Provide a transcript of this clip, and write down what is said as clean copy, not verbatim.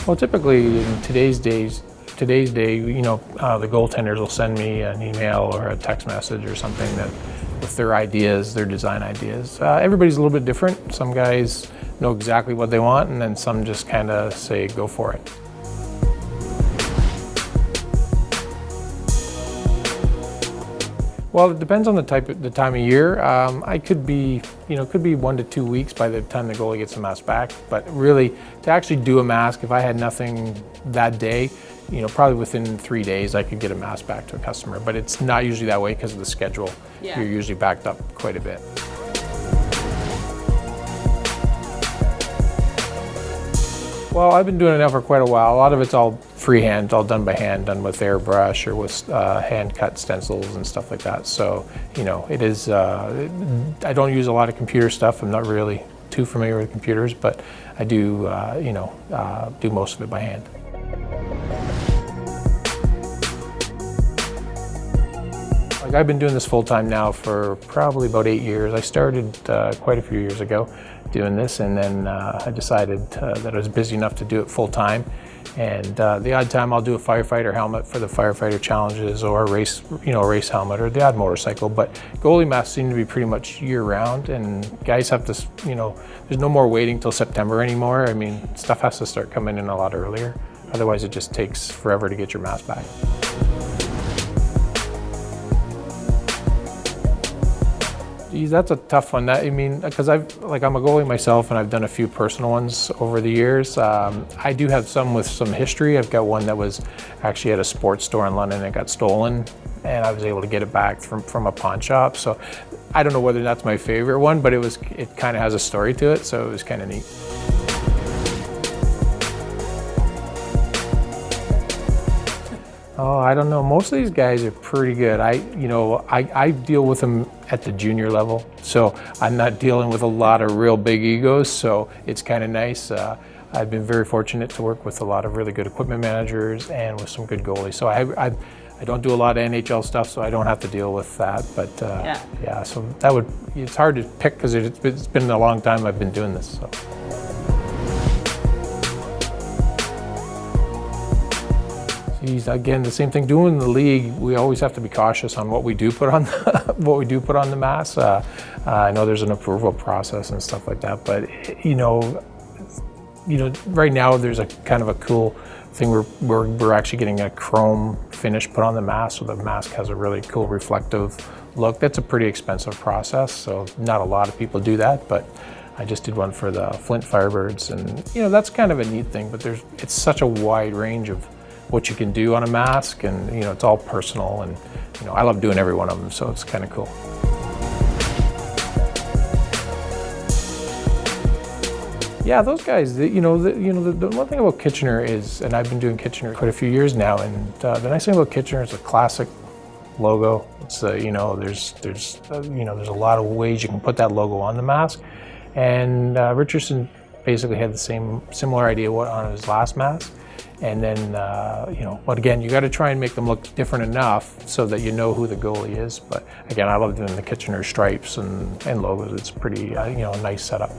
Well, typically in today's day, the goaltenders will send me an email or a text message or something that with their ideas, their design ideas. Everybody's a little bit different. Some guys know exactly what they want, and then some just kind of say, go for it. Well, it depends on the time of year. I could be, could be 1 to 2 weeks by the time the goalie gets the mask back. But really, to actually do a mask, if I had nothing that day, probably within 3 days I could get a mask back to a customer. But it's not usually that way because of the schedule. Yeah. You're usually backed up quite a bit. Well, I've been doing it now for quite a while. A lot of it's all freehand, all done by hand, done with airbrush or with hand-cut stencils and stuff like that. So, it is, I don't use a lot of computer stuff. I'm not really too familiar with computers, but I do, do most of it by hand. Like, I've been doing this full-time now for probably about 8 years. I started quite a few years ago doing this, and then I decided that I was busy enough to do it full-time. And the odd time I'll do a firefighter helmet for the firefighter challenges, or a race helmet, or the odd motorcycle. But goalie masks seem to be pretty much year-round, and guys have to, there's no more waiting till September anymore. I mean, stuff has to start coming in a lot earlier. Otherwise, it just takes forever to get your mask back. Geez, that's a tough one. Because I'm a goalie myself, and I've done a few personal ones over the years. I do have some with some history. I've got one that was actually at a sports store in London. It got stolen, and I was able to get it back from a pawn shop. So I don't know whether that's my favorite one, but it kind of has a story to it, so it was kind of neat. Oh, I don't know. Most of these guys are pretty good. I deal with them at the junior level, so I'm not dealing with a lot of real big egos, so it's kind of nice. I've been very fortunate to work with a lot of really good equipment managers and with some good goalies. So I don't do a lot of NHL stuff, so I don't have to deal with that. But yeah, so it's hard to pick because it's been a long time I've been doing this. So. Again, the same thing. Doing the league, we always have to be cautious on what we do put on the mask. I know there's an approval process and stuff like that, but right now there's a kind of a cool thing where we're actually getting a chrome finish put on the mask, so the mask has a really cool reflective look. That's a pretty expensive process, so not a lot of people do that, but I just did one for the Flint Firebirds, and that's kind of a neat thing. But it's such a wide range of what you can do on a mask, and it's all personal, and I love doing every one of them, so it's kind of cool. Yeah, those guys, the one thing about Kitchener is, and I've been doing Kitchener quite a few years now, and the nice thing about Kitchener is a classic logo. It's there's a lot of ways you can put that logo on the mask, and Richardson basically had the similar idea on his last mask. And then, but again, you got to try and make them look different enough so that you know who the goalie is. But again, I love doing the Kitchener stripes and logos. It's pretty, a nice setup.